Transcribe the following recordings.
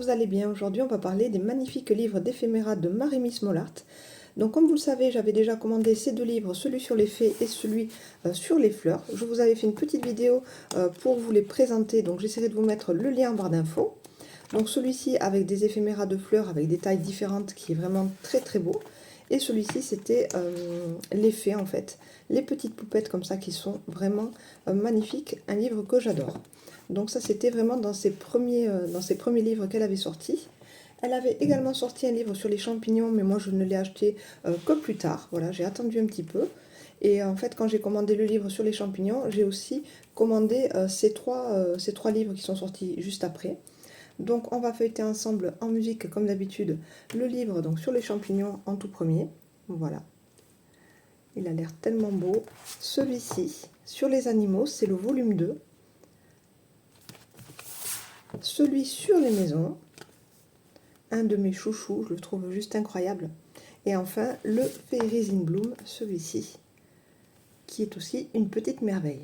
vous allez bien. Aujourd'hui, on va parler des magnifiques livres d'éphéméra de Marie-Miss Small-Art. Donc, comme vous le savez, j'avais déjà commandé ces deux livres, celui sur les fées et celui sur les fleurs. Je vous avais fait une petite vidéo pour vous les présenter, donc j'essaierai de vous mettre le lien en barre d'infos. Donc, celui-ci avec des éphéméras de fleurs avec des tailles différentes qui est vraiment très très beau. Et celui-ci, c'était les fées en fait, les petites poupettes comme ça qui sont vraiment magnifiques, un livre que j'adore. Donc ça, c'était vraiment dans ses premiers livres qu'elle avait sortis. Elle avait également sorti un livre sur les champignons, mais moi je ne l'ai acheté que plus tard. Voilà, j'ai attendu un petit peu. Et en fait, quand j'ai commandé le livre sur les champignons, j'ai aussi commandé ces trois livres qui sont sortis juste après. Donc on va feuilleter ensemble en musique comme d'habitude le livre donc sur les champignons en tout premier. Voilà. Il a l'air tellement beau. Celui-ci sur les animaux, c'est le volume 2. Celui sur les maisons, un de mes chouchous, je le trouve juste incroyable. Et enfin, le Fairies in Bloom, celui-ci, qui est aussi une petite merveille.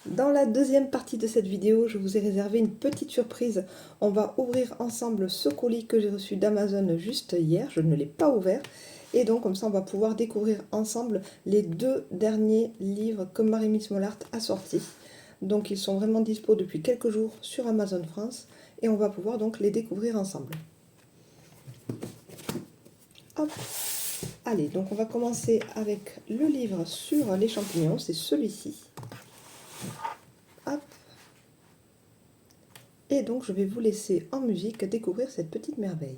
Dans la deuxième partie de cette vidéo, je vous ai réservé une petite surprise. On va ouvrir ensemble ce colis que j'ai reçu d'Amazon juste hier. Je ne l'ai pas ouvert. Et donc, comme ça, on va pouvoir découvrir ensemble les deux derniers livres que Marie-Miss Small-Art a sortis. Donc, ils sont vraiment dispo depuis quelques jours sur Amazon France. Et on va pouvoir donc les découvrir ensemble. Hop. Allez, donc on va commencer avec le livre sur les champignons. C'est celui-ci. Hop. Et donc, je vais vous laisser en musique découvrir cette petite merveille.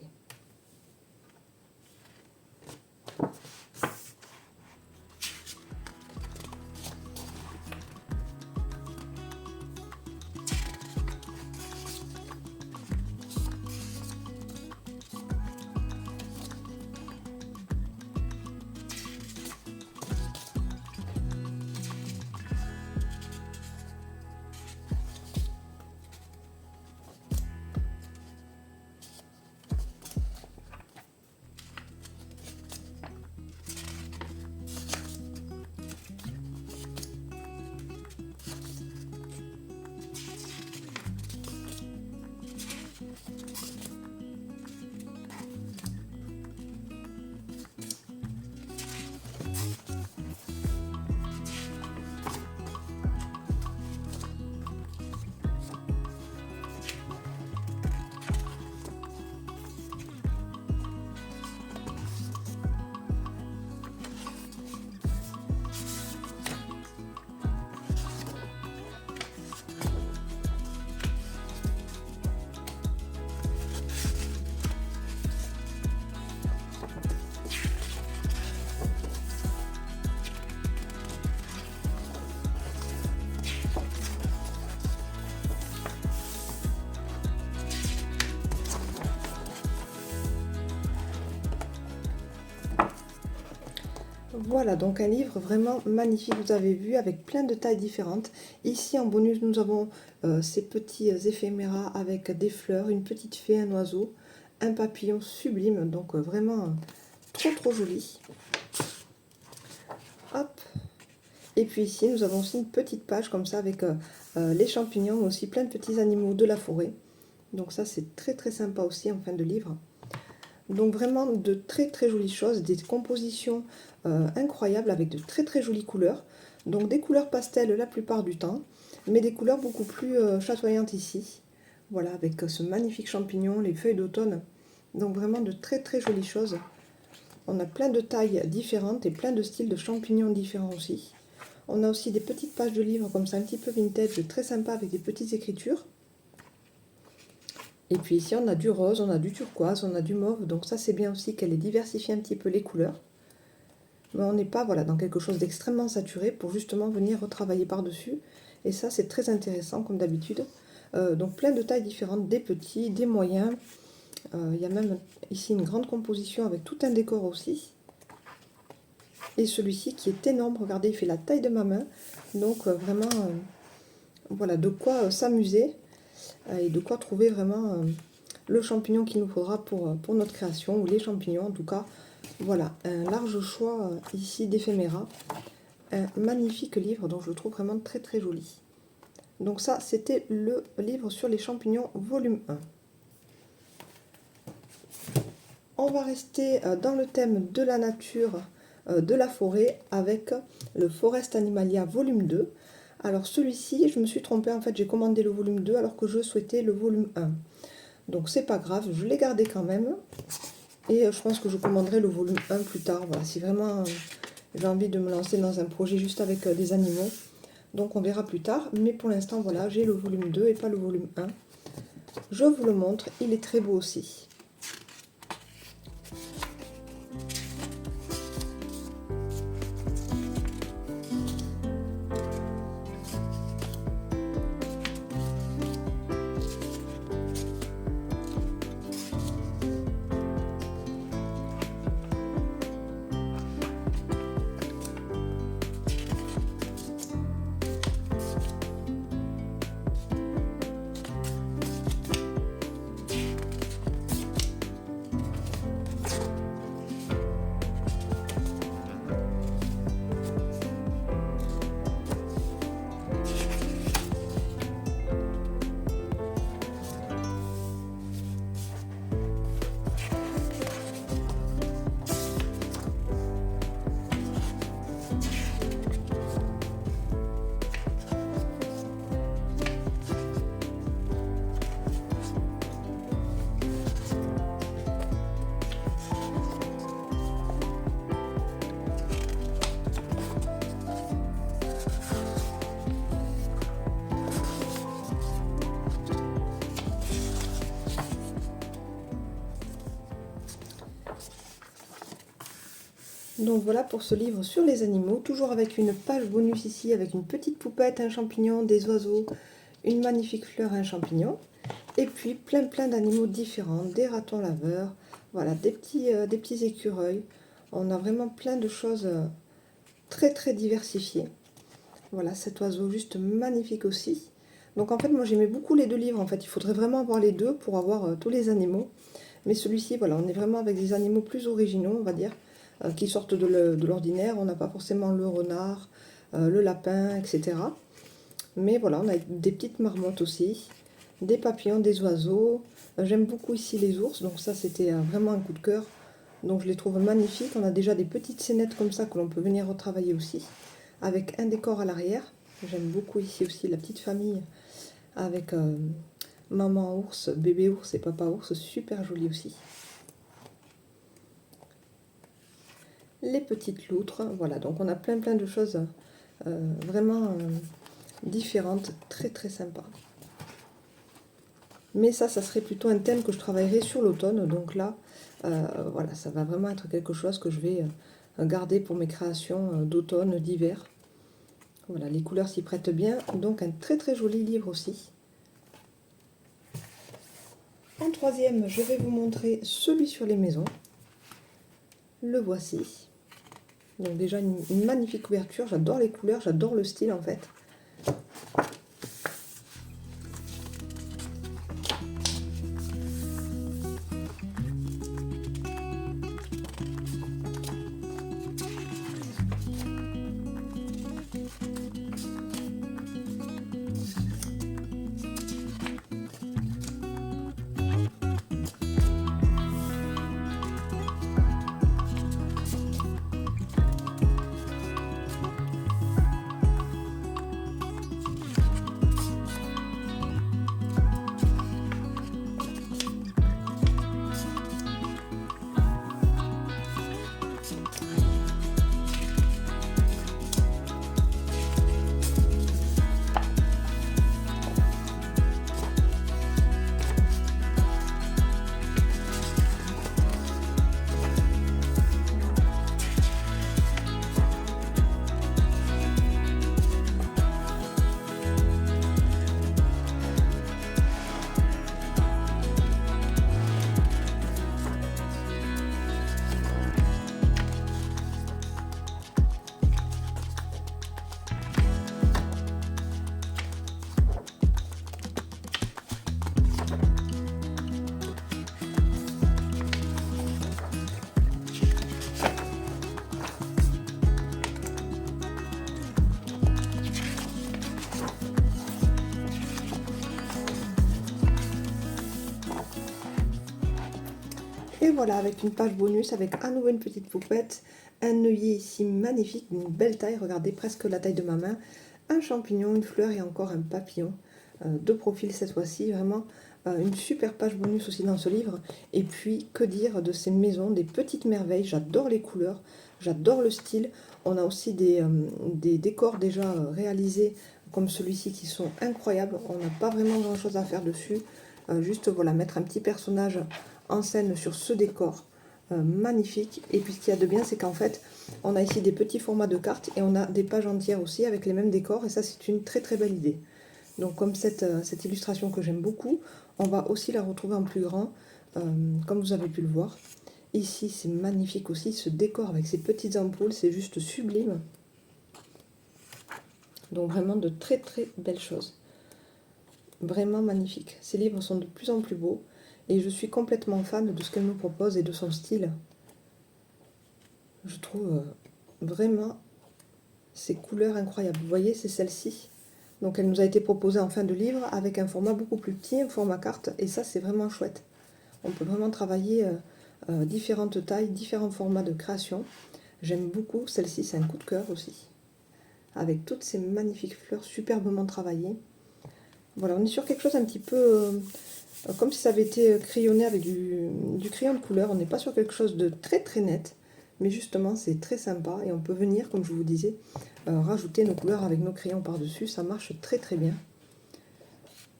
Voilà, donc un livre vraiment magnifique, vous avez vu, avec plein de tailles différentes. Ici, en bonus, nous avons ces petits éphéméras avec des fleurs, une petite fée, un oiseau, un papillon sublime, donc vraiment trop joli. Hop. Et puis ici, nous avons aussi une petite page comme ça avec les champignons, mais aussi plein de petits animaux de la forêt. Donc ça, c'est très sympa aussi en fin de livre. Donc vraiment de très jolies choses, des compositions incroyables avec de très jolies couleurs. Donc des couleurs pastel la plupart du temps, mais des couleurs beaucoup plus chatoyantes ici. Voilà, avec ce magnifique champignon, les feuilles d'automne. Donc vraiment de très jolies choses. On a plein de tailles différentes et plein de styles de champignons différents aussi. On a aussi des petites pages de livres comme ça, un petit peu vintage, très sympa avec des petites écritures. Et puis ici, on a du rose, on a du turquoise, on a du mauve. Donc ça, c'est bien aussi qu'elle ait diversifié un petit peu les couleurs. Mais on n'est pas dans quelque chose d'extrêmement saturé pour justement venir retravailler par-dessus. Et ça, c'est très intéressant comme d'habitude. Donc plein de tailles différentes, des petits, des moyens. Il y a même ici une grande composition avec tout un décor aussi. Et celui-ci qui est énorme, regardez, il fait la taille de ma main. Donc vraiment, voilà, de quoi s'amuser. Et de quoi trouver vraiment le champignon qu'il nous faudra pour notre création, ou les champignons en tout cas. Voilà, un large choix ici d'éphéméra, un magnifique livre, donc je le trouve vraiment très très joli. Donc ça, c'était le livre sur les champignons, volume 1. On va rester dans le thème de la nature, de la forêt, avec le Forest Animalia volume 2. Alors celui-ci, je me suis trompée, en fait j'ai commandé le volume 2 alors que je souhaitais le volume 1. Donc c'est pas grave, je l'ai gardé quand même. Et je pense que je commanderai le volume 1 plus tard, voilà, si vraiment j'ai envie de me lancer dans un projet juste avec des animaux. Donc on verra plus tard, mais pour l'instant voilà, j'ai le volume 2 et pas le volume 1. Je vous le montre, il est très beau aussi. Donc voilà pour ce livre sur les animaux, toujours avec une page bonus ici, avec une petite poupette, un champignon, des oiseaux, une magnifique fleur, un champignon. Et puis plein d'animaux différents, des ratons laveurs, voilà, des petits écureuils. On a vraiment plein de choses très diversifiées. Voilà, cet oiseau juste magnifique aussi. Donc en fait, moi j'aimais beaucoup les deux livres. En fait, il faudrait vraiment avoir les deux pour avoir tous les animaux. Mais celui-ci, voilà, on est vraiment avec des animaux plus originaux, on va dire, qui sortent de l'ordinaire. On n'a pas forcément le renard, le lapin, etc. Mais voilà, on a des petites marmottes aussi, des papillons, des oiseaux. J'aime beaucoup ici les ours, donc ça c'était vraiment un coup de cœur. Donc je les trouve magnifiques. On a déjà des petites scénettes comme ça que l'on peut venir retravailler aussi, avec un décor à l'arrière. J'aime beaucoup ici aussi la petite famille avec maman ours, bébé ours et papa ours, super joli aussi. Les petites loutres, voilà, donc on a plein de choses vraiment différentes, très sympa. Mais ça serait plutôt un thème que je travaillerai sur l'automne, donc là, voilà, ça va vraiment être quelque chose que je vais garder pour mes créations d'automne, d'hiver. Voilà, les couleurs s'y prêtent bien, donc un très joli livre aussi. En troisième, je vais vous montrer celui sur les maisons. Le voici. Donc déjà une magnifique couverture, j'adore les couleurs, j'adore le style en fait. Et voilà, avec une page bonus, avec à nouveau une petite poupette, un œillet ici magnifique, d'une belle taille, regardez, presque la taille de ma main, un champignon, une fleur et encore un papillon, de profil cette fois-ci, vraiment une super page bonus aussi dans ce livre. Et puis, que dire de ces maisons, des petites merveilles, j'adore les couleurs, j'adore le style. On a aussi des décors déjà réalisés, comme celui-ci, qui sont incroyables. On n'a pas vraiment grand-chose à faire dessus, juste voilà, mettre un petit personnage en scène sur ce décor. Magnifique. Et puis ce qu'il y a de bien, c'est qu'en fait on a ici des petits formats de cartes et on a des pages entières aussi avec les mêmes décors, et ça c'est une très très belle idée. Donc comme cette illustration que j'aime beaucoup, on va aussi la retrouver en plus grand, comme vous avez pu le voir. Ici c'est magnifique aussi, ce décor avec ces petites ampoules, c'est juste sublime. Donc vraiment de très très belles choses. Vraiment magnifique. Ces livres sont de plus en plus beaux. Et je suis complètement fan de ce qu'elle nous propose et de son style. Je trouve vraiment ces couleurs incroyables. Vous voyez, c'est celle-ci. Donc elle nous a été proposée en fin de livre avec un format beaucoup plus petit, un format carte. Et ça, c'est vraiment chouette. On peut vraiment travailler différentes tailles, différents formats de création. J'aime beaucoup celle-ci, c'est un coup de cœur aussi. Avec toutes ces magnifiques fleurs superbement travaillées. Voilà, on est sur quelque chose un petit peu... comme si ça avait été crayonné avec du crayon de couleur. On n'est pas sur quelque chose de très très net, mais justement c'est très sympa et on peut venir, comme je vous disais, rajouter nos couleurs avec nos crayons par-dessus. Ça marche très très bien.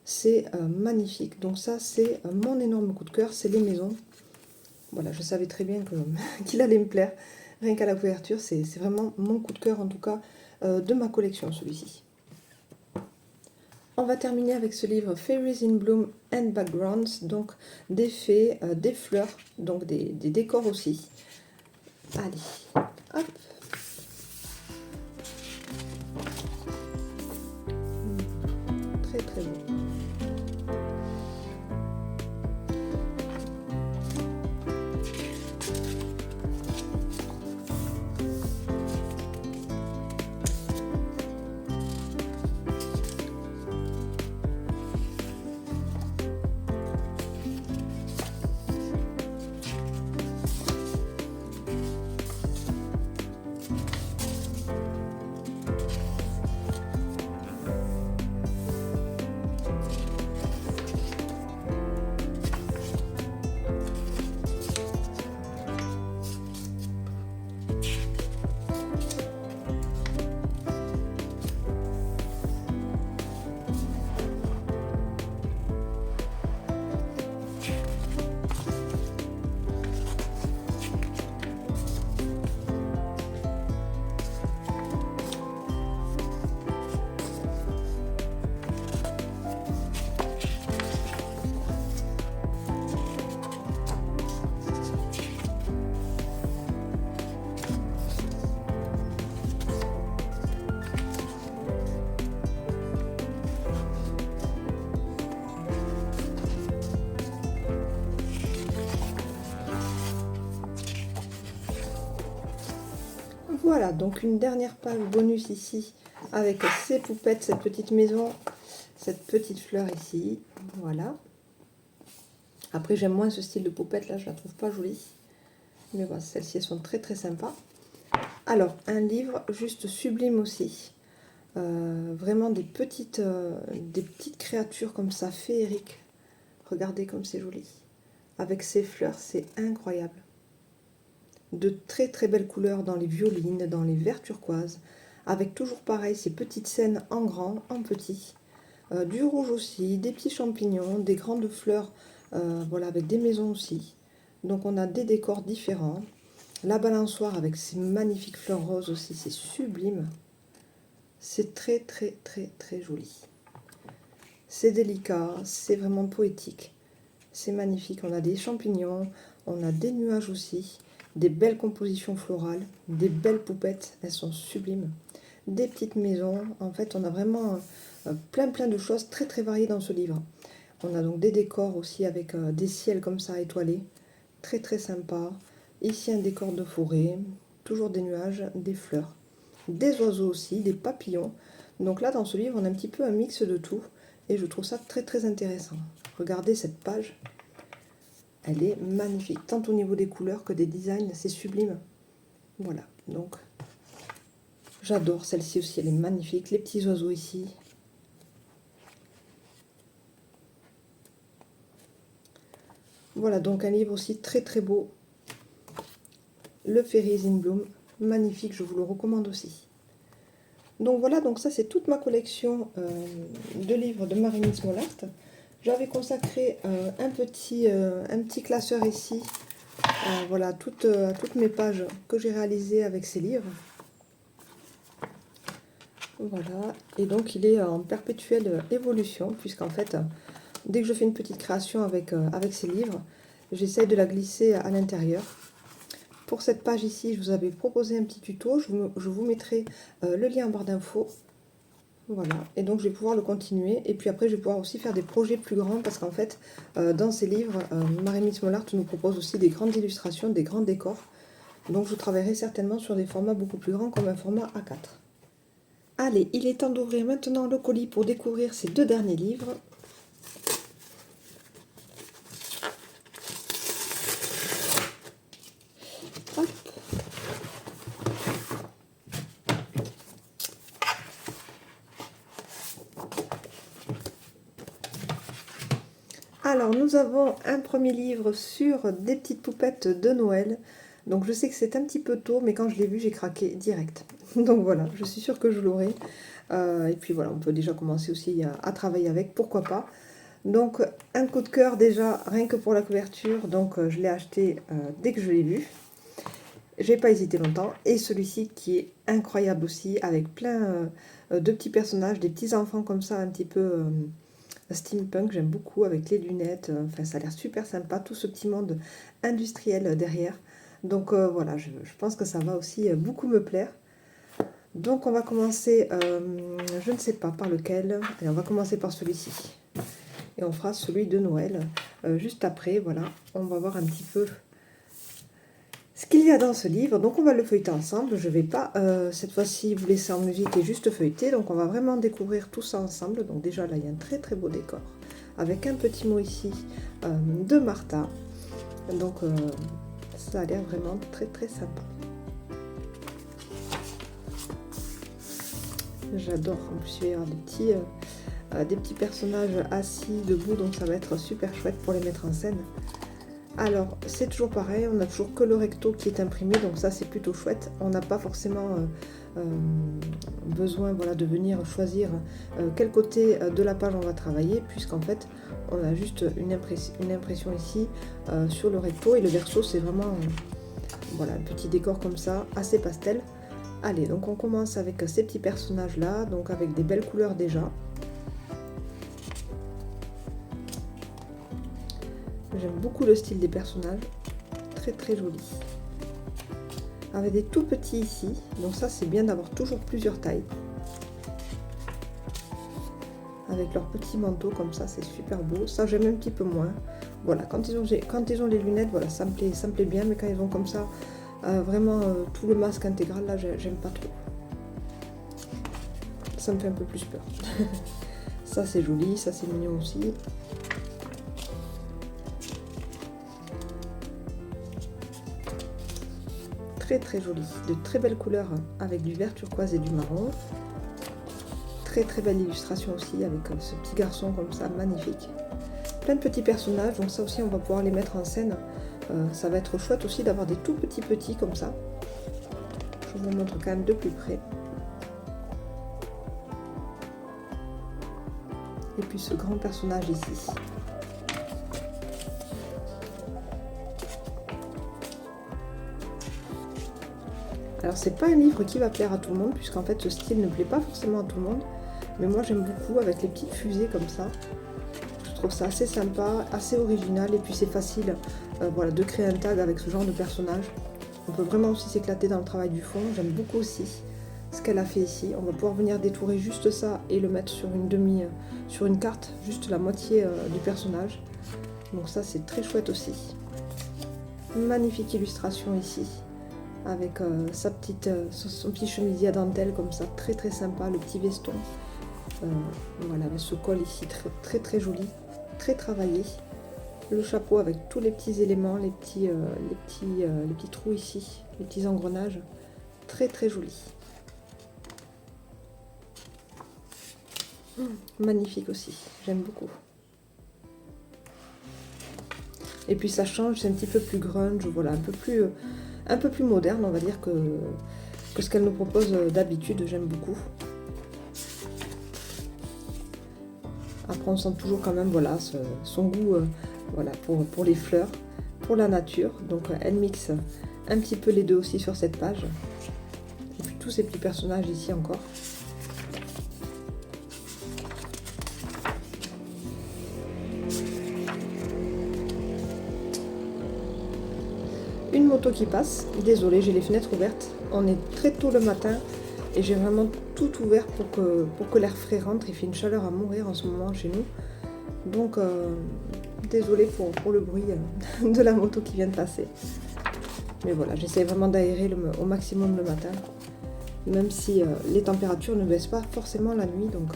C'est magnifique. Donc ça c'est mon énorme coup de cœur, c'est les maisons. Voilà, je savais très bien qu'il allait me plaire. Rien qu'à la couverture, c'est vraiment mon coup de cœur en tout cas de ma collection, celui-ci. On va terminer avec ce livre Fairies in Bloom and Backgrounds, donc des fées, des fleurs, donc des décors aussi. Allez, hop. Très très beau. Voilà, donc une dernière page bonus ici avec ces poupettes, cette petite maison, cette petite fleur ici. Voilà. Après, j'aime moins ce style de poupette, là, je la trouve pas jolie. Mais voilà, celles-ci, elles sont très très sympas. Alors, un livre juste sublime aussi. Vraiment des petites créatures comme ça, féeriques. Regardez comme c'est joli. Avec ces fleurs, c'est incroyable. De très très belles couleurs dans les violines, dans les verts turquoises, avec toujours pareil ces petites scènes en grand, en petit, du rouge aussi, des petits champignons, des grandes fleurs, voilà, avec des maisons aussi. Donc on a des décors différents. La balançoire avec ces magnifiques fleurs roses aussi, c'est sublime. C'est très très très très joli. C'est délicat, c'est vraiment poétique. C'est magnifique, on a des champignons, on a des nuages aussi. Des belles compositions florales, des belles poupettes, elles sont sublimes. Des petites maisons, en fait on a vraiment plein de choses très très variées dans ce livre. On a donc des décors aussi avec des ciels comme ça étoilés, très très sympa. Ici un décor de forêt, toujours des nuages, des fleurs, des oiseaux aussi, des papillons. Donc là dans ce livre on a un petit peu un mix de tout et je trouve ça très très intéressant. Regardez cette page. elle est magnifique, tant au niveau des couleurs que des designs, c'est sublime. Voilà, donc j'adore celle-ci aussi, elle est magnifique. Les petits oiseaux ici. Voilà, donc un livre aussi très très beau. Le Fairies in Bloom, magnifique, je vous le recommande aussi. Donc voilà, donc ça c'est toute ma collection de livres de Marie-Miss Mollart. J'avais consacré un petit classeur ici, voilà, toutes mes pages que j'ai réalisées avec ces livres. Voilà, et donc il est en perpétuelle évolution, puisqu'en fait, dès que je fais une petite création avec ces livres, j'essaye de la glisser à l'intérieur. Pour cette page ici, je vous avais proposé un petit tuto, je vous mettrai le lien en barre d'infos. Voilà, et donc je vais pouvoir le continuer, et puis après je vais pouvoir aussi faire des projets plus grands, parce qu'en fait, dans ces livres, Marie-Miss Mollart nous propose aussi des grandes illustrations, des grands décors. Donc je travaillerai certainement sur des formats beaucoup plus grands, comme un format A4. Allez, il est temps d'ouvrir maintenant le colis pour découvrir ces deux derniers livres. Hop. Alors, nous avons un premier livre sur des petites poupettes de Noël. Donc, je sais que c'est un petit peu tôt, mais quand je l'ai vu, j'ai craqué direct. Donc voilà, je suis sûre que je l'aurai. Et puis voilà, on peut déjà commencer aussi à travailler avec, pourquoi pas. Donc, un coup de cœur déjà, rien que pour la couverture. Donc, je l'ai acheté dès que je l'ai vu. J'ai pas hésité longtemps. Et celui-ci qui est incroyable aussi, avec plein de petits personnages, des petits enfants comme ça, un petit peu steampunk. J'aime beaucoup, avec les lunettes. Enfin, ça a l'air super sympa, tout ce petit monde industriel derrière. Donc voilà, je pense que ça va aussi beaucoup me plaire. Donc on va commencer, je ne sais pas par lequel. Allez, on va commencer par celui-ci. Et on fera celui de Noël juste après. Voilà, on va voir un petit peu ce qu'il y a dans ce livre. Donc on va le feuilleter ensemble. Je ne vais pas cette fois-ci vous laisser en musique et juste feuilleter. Donc on va vraiment découvrir tout ça ensemble. Donc déjà là il y a un très très beau décor. Avec un petit mot ici de Martha. Donc ça a l'air vraiment très très sympa. J'adore. En plus il va y avoir des petits personnages assis, debout. Donc ça va être super chouette pour les mettre en scène. Alors, c'est toujours pareil, on n'a toujours que le recto qui est imprimé, donc ça c'est plutôt chouette. On n'a pas forcément besoin, voilà, de venir choisir quel côté de la page on va travailler, puisqu'en fait, on a juste une impression ici sur le recto, et le verso c'est vraiment voilà, un petit décor comme ça, assez pastel. Allez, donc on commence avec ces petits personnages là, donc avec des belles couleurs déjà. J'aime beaucoup le style des personnages, très très joli. Avec des tout petits ici, donc ça c'est bien d'avoir toujours plusieurs tailles. Avec leurs petits manteaux comme ça, c'est super beau. Ça j'aime un petit peu moins. Voilà, quand ils ont les lunettes, voilà, ça me plaît bien, mais quand ils ont comme ça, vraiment tout le masque intégral, là j'aime pas trop. Ça me fait un peu plus peur. Ça c'est joli, ça c'est mignon aussi. Très très joli, de très belles couleurs avec du vert turquoise et du marron. Très très belle illustration aussi avec ce petit garçon comme ça, magnifique. Plein de petits personnages, donc ça aussi on va pouvoir les mettre en scène. Ça va être chouette aussi d'avoir des tout petits comme ça. Je vous montre quand même de plus près. Et puis ce grand personnage ici. Alors c'est pas un livre qui va plaire à tout le monde, puisqu'en fait ce style ne plaît pas forcément à tout le monde, mais moi j'aime beaucoup avec les petites fusées comme ça. Je trouve ça assez sympa, assez original, et puis c'est facile voilà, de créer un tag avec ce genre de personnage. On peut vraiment aussi s'éclater dans le travail du fond. J'aime beaucoup aussi ce qu'elle a fait ici. On va pouvoir venir détourer juste ça et le mettre sur sur une carte, juste la moitié du personnage. Donc ça c'est très chouette aussi. Magnifique illustration ici. Avec son petit chemisier à dentelle comme ça, très très sympa, le petit veston. Voilà, avec ce col ici, très très joli, très travaillé. Le chapeau avec tous les petits éléments, les petits trous ici, les petits engrenages. Très très joli. Magnifique aussi, j'aime beaucoup. Et puis ça change, c'est un petit peu plus grunge, voilà, un peu plus moderne, on va dire, que ce qu'elle nous propose d'habitude, j'aime beaucoup. Après, on sent toujours quand même, voilà, son goût, voilà, pour les fleurs, pour la nature. Donc elle mixe un petit peu les deux aussi sur cette page. Et puis tous ces petits personnages ici encore. Une moto qui passe, désolée, j'ai les fenêtres ouvertes, on est très tôt le matin et j'ai vraiment tout ouvert pour que l'air frais rentre. Il fait une chaleur à mourir en ce moment chez nous, donc désolée pour le bruit de la moto qui vient de passer. Mais voilà, j'essaie vraiment d'aérer au maximum le matin, même si les températures ne baissent pas forcément la nuit, donc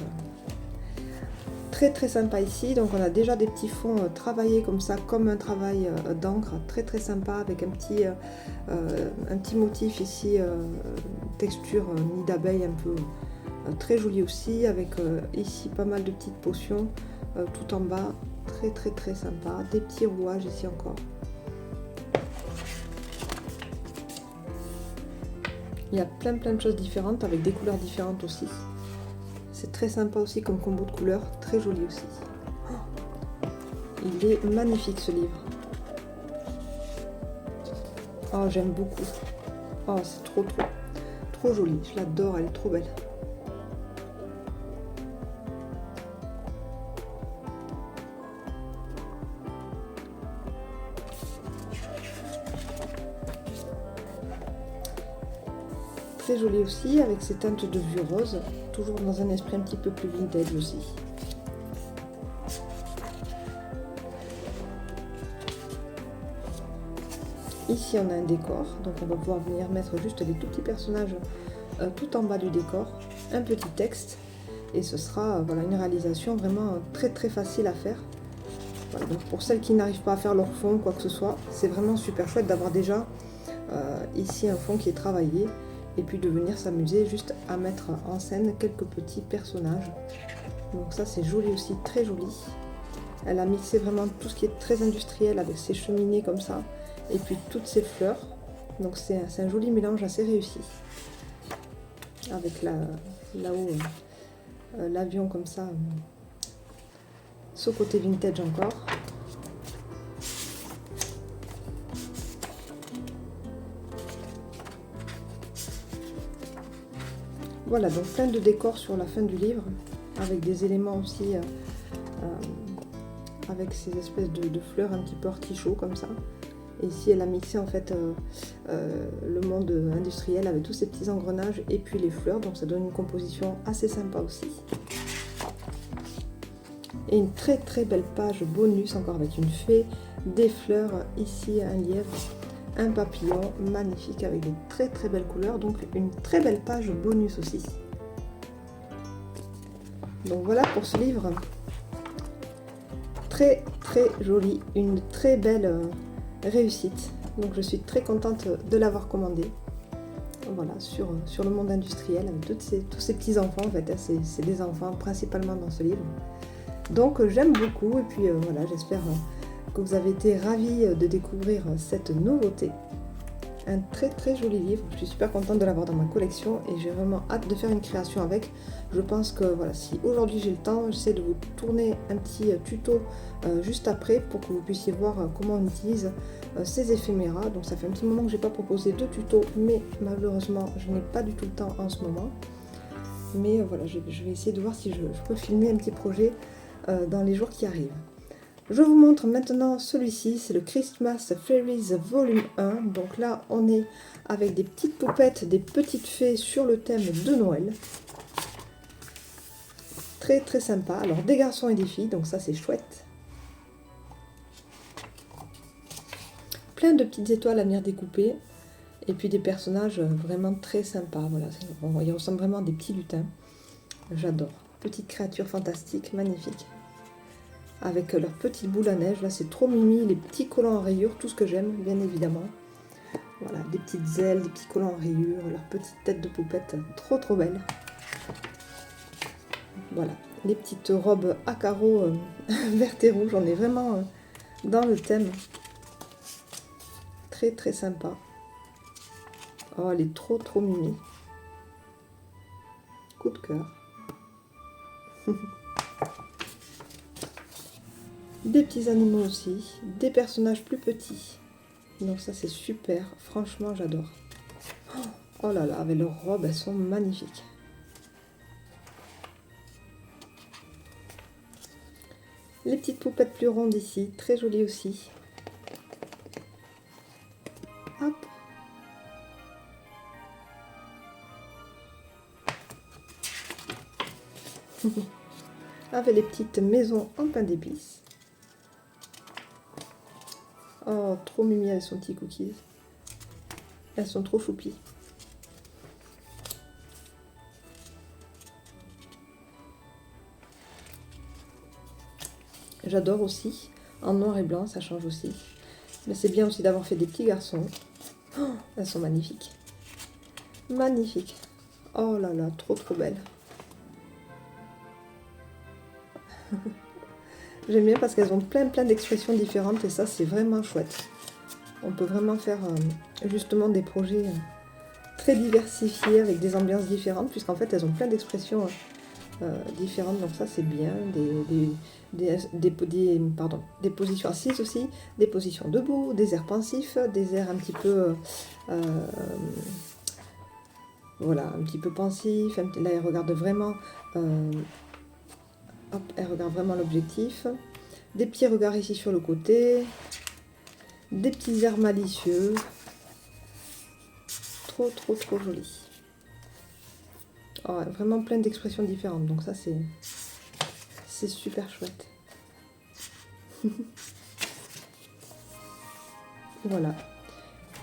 très très sympa ici. Donc on a déjà des petits fonds travaillés comme ça, comme un travail d'encre, très très sympa, avec un petit motif ici, texture nid d'abeille un peu, très joli aussi, avec ici pas mal de petites potions tout en bas, très très très sympa, des petits rouages ici encore. Il y a plein de choses différentes avec des couleurs différentes aussi. C'est très sympa aussi comme combo de couleurs, très joli aussi. Il est magnifique ce livre. Oh, j'aime beaucoup. Oh, c'est trop joli. Je l'adore, elle est trop belle. Très joli aussi, avec ses teintes de vieux rose, toujours dans un esprit un petit peu plus vintage aussi. Ici on a un décor, donc on va pouvoir venir mettre juste les tout petits personnages tout en bas du décor, un petit texte, et ce sera voilà, une réalisation vraiment très très facile à faire. Voilà, donc pour celles qui n'arrivent pas à faire leur fond, quoi que ce soit, c'est vraiment super chouette d'avoir déjà ici un fond qui est travaillé, et puis de venir s'amuser juste à mettre en scène quelques petits personnages. Donc ça c'est joli aussi, très joli. Elle a mixé vraiment tout ce qui est très industriel avec ses cheminées comme ça, et puis toutes ces fleurs. Donc c'est un joli mélange assez réussi. Avec là-haut l'avion comme ça, ce côté vintage encore. Voilà, donc plein de décors sur la fin du livre, avec des éléments aussi, avec ces espèces de fleurs un petit peu artichauts comme ça. Et ici, elle a mixé en fait le monde industriel avec tous ces petits engrenages et puis les fleurs, donc ça donne une composition assez sympa aussi. Et une très très belle page bonus, encore avec une fée, des fleurs, ici un lièvre, un papillon magnifique avec des très très belles couleurs, donc une très belle page bonus aussi. Donc voilà pour ce livre, très très joli, une très belle réussite. Donc je suis très contente de l'avoir commandé. Voilà, sur le monde industriel, avec tous ces petits enfants en fait, c'est des enfants principalement dans ce livre. Donc j'aime beaucoup, et puis voilà, j'espère que vous avez été ravis de découvrir cette nouveauté. Un très très joli livre, je suis super contente de l'avoir dans ma collection et j'ai vraiment hâte de faire une création avec. Je pense que voilà, si aujourd'hui j'ai le temps, j'essaie de vous tourner un petit tuto juste après pour que vous puissiez voir comment on utilise ces éphéméras. Donc ça fait un petit moment que je n'ai pas proposé de tuto, mais malheureusement je n'ai pas du tout le temps en ce moment. Mais voilà, je vais essayer de voir si je peux filmer un petit projet dans les jours qui arrivent. Je vous montre maintenant celui-ci, c'est le Christmas Fairies Volume 1. Donc là, on est avec des petites poupettes, des petites fées sur le thème de Noël. Très très sympa. Alors des garçons et des filles, donc ça c'est chouette. Plein de petites étoiles à venir découper. Et puis des personnages vraiment très sympas. Voilà, ils ressemblent vraiment à des petits lutins. J'adore. Petites créatures fantastiques, magnifiques. avec leurs petites boules à neige. Là, c'est trop mimi, les petits collants en rayures, tout ce que j'aime, bien évidemment. Voilà, des petites ailes, des petits collants en rayures, leurs petites têtes de poupettes, trop belles. Voilà, les petites robes à carreaux vertes et rouges, on est vraiment dans le thème. Très sympa. Oh, elle est trop mimi. Coup de cœur. Des petits animaux aussi, des personnages plus petits. Donc ça c'est super, franchement j'adore. Oh là là, avec leurs robes, elles sont magnifiques. Les petites poupettes plus rondes ici, très jolies aussi. Hop. Avec les petites maisons en pain d'épices. Oh, trop mimi avec son petit cookies. Elles sont trop choupies. J'adore aussi. En noir et blanc, ça change aussi. Mais c'est bien aussi d'avoir fait des petits garçons. Oh, elles sont magnifiques. Magnifiques. Oh là là, trop belles. J'aime bien parce qu'elles ont plein d'expressions différentes et ça c'est vraiment chouette. On peut vraiment faire justement des projets très diversifiés avec des ambiances différentes puisqu'en fait elles ont plein d'expressions différentes, donc ça c'est bien. Des positions assises aussi, des positions debout, des airs pensifs, des airs un petit peu voilà, un petit peu pensifs. Là elle regarde vraiment hop, elle regarde vraiment l'objectif. Des petits regards ici sur le côté. Des petits airs malicieux. Trop joli. Oh, vraiment plein d'expressions différentes. Donc ça c'est super chouette. Voilà.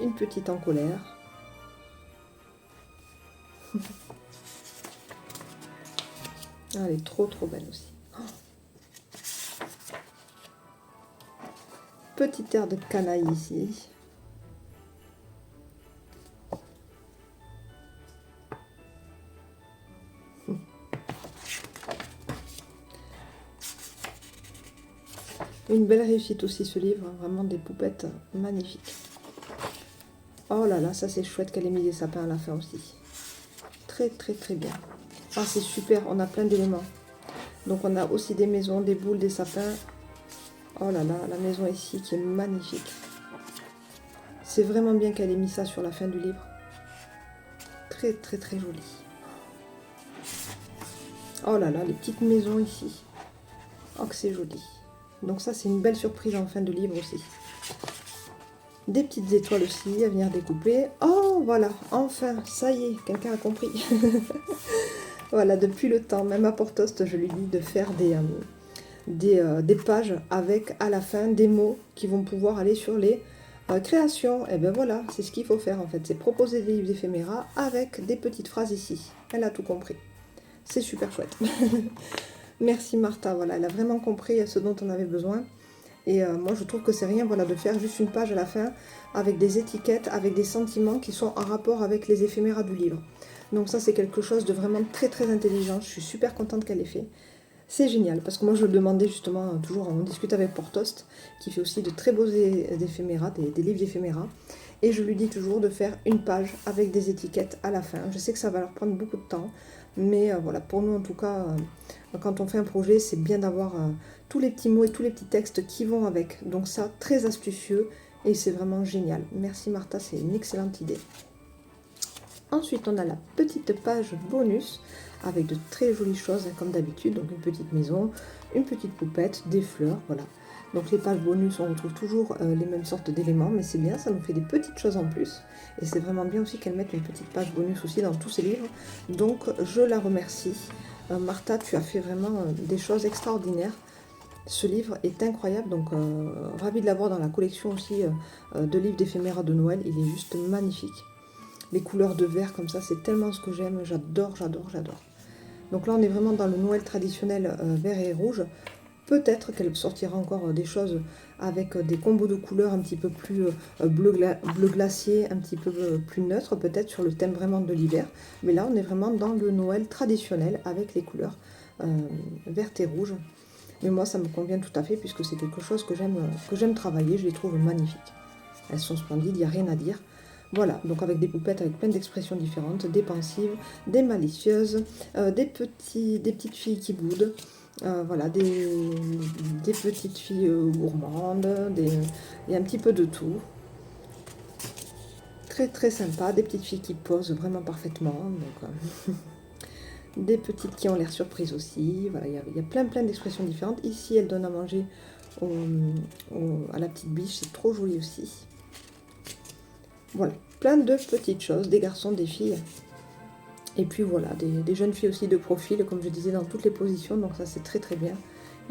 Une petite en colère. Elle est trop belle aussi. Petit air de canaille ici. Une belle réussite aussi ce livre, vraiment des poupettes magnifiques. Oh là là, ça c'est chouette qu'elle ait mis des sapins à la fin aussi. Très bien. Ah c'est super, on a plein d'éléments. Donc on a aussi des maisons, des boules, des sapins. Oh là là, la maison ici qui est magnifique. C'est vraiment bien qu'elle ait mis ça sur la fin du livre. Très joli. Oh là là, les petites maisons ici. Oh que c'est joli. Donc ça c'est une belle surprise en fin de livre aussi. Des petites étoiles aussi à venir découper. Oh voilà, enfin, ça y est, quelqu'un a compris. Voilà, depuis le temps, même à Portost, je lui dis de faire des pages avec à la fin des mots qui vont pouvoir aller sur les créations. Et bien voilà, c'est ce qu'il faut faire en fait, c'est proposer des livres d'éphéméra avec des petites phrases ici. Elle a tout compris. C'est super chouette. Merci Martha, voilà, elle a vraiment compris ce dont on avait besoin. Et moi je trouve que c'est rien, voilà, de faire juste une page à la fin avec des étiquettes, avec des sentiments qui sont en rapport avec les éphéméras du livre. Donc ça c'est quelque chose de vraiment très intelligent, je suis super contente qu'elle ait fait. C'est génial, parce que moi je le demandais justement, toujours on discute avec Portost, qui fait aussi de très beaux éphéméras, des livres d'éphéméras. Et je lui dis toujours de faire une page avec des étiquettes à la fin. Je sais que ça va leur prendre beaucoup de temps, mais voilà, pour nous en tout cas, quand on fait un projet, c'est bien d'avoir tous les petits mots et tous les petits textes qui vont avec. Donc ça, très astucieux et c'est vraiment génial. Merci Martha, c'est une excellente idée. Ensuite, on a la petite page bonus avec de très jolies choses, comme d'habitude. Donc une petite maison, une petite poupette, des fleurs, voilà. Donc les pages bonus, on retrouve toujours les mêmes sortes d'éléments, mais c'est bien, ça nous fait des petites choses en plus. Et c'est vraiment bien aussi qu'elle mette une petite page bonus aussi dans tous ses livres. Donc je la remercie. Martha, tu as fait vraiment des choses extraordinaires. Ce livre est incroyable, donc ravie de l'avoir dans la collection aussi de livres d'éphéméras de Noël. Il est juste magnifique. Les couleurs de vert comme ça, c'est tellement ce que j'aime. J'adore. Donc là, on est vraiment dans le Noël traditionnel vert et rouge. Peut-être qu'elle sortira encore des choses avec des combos de couleurs un petit peu plus bleu glacier, un petit peu plus neutre peut-être sur le thème vraiment de l'hiver. Mais là, on est vraiment dans le Noël traditionnel avec les couleurs vertes et rouges. Mais moi, ça me convient tout à fait puisque c'est quelque chose que j'aime travailler. Je les trouve magnifiques. Elles sont splendides, il n'y a rien à dire. Voilà, donc avec des poupettes avec plein d'expressions différentes, des pensives, des malicieuses, des petites filles qui boudent, voilà, des petites filles gourmandes, il y a un petit peu de tout. Très très sympa, des petites filles qui posent vraiment parfaitement, donc, des petites qui ont l'air surprises aussi, voilà, il y a plein d'expressions différentes. Ici, elle donne à manger à la petite biche, c'est trop joli aussi. Voilà, plein de petites choses, des garçons, des filles. Et puis voilà, des jeunes filles aussi de profil, comme je disais, dans toutes les positions, donc ça c'est très très bien.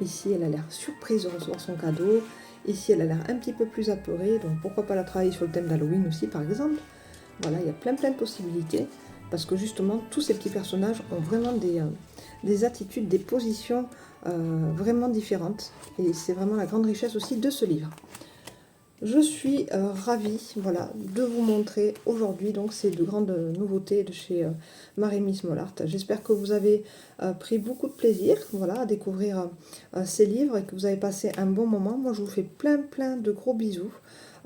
Ici, elle a l'air surprise de recevoir son cadeau. Ici, elle a l'air un petit peu plus apeurée, donc pourquoi pas la travailler sur le thème d'Halloween aussi, par exemple. Voilà, il y a plein de possibilités, parce que justement, tous ces petits personnages ont vraiment des attitudes, des positions vraiment différentes. Et c'est vraiment la grande richesse aussi de ce livre. Je suis ravie, voilà, de vous montrer aujourd'hui donc ces deux grandes nouveautés de chez Marie-Miss Mollart. J'espère que vous avez pris beaucoup de plaisir, voilà, à découvrir ces livres et que vous avez passé un bon moment. Moi, je vous fais plein de gros bisous.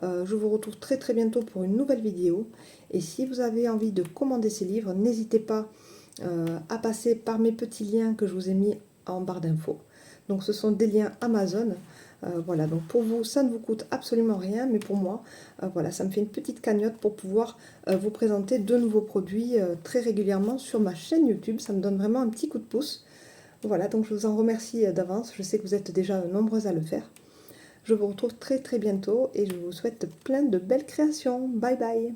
Je vous retrouve très bientôt pour une nouvelle vidéo. Et si vous avez envie de commander ces livres, n'hésitez pas à passer par mes petits liens que je vous ai mis en barre d'infos. Donc ce sont des liens Amazon. Voilà, donc pour vous, ça ne vous coûte absolument rien, mais pour moi, voilà, ça me fait une petite cagnotte pour pouvoir vous présenter de nouveaux produits très régulièrement sur ma chaîne YouTube. Ça me donne vraiment un petit coup de pouce. Voilà, donc je vous en remercie d'avance. Je sais que vous êtes déjà nombreuses à le faire. Je vous retrouve très bientôt et je vous souhaite plein de belles créations. Bye bye!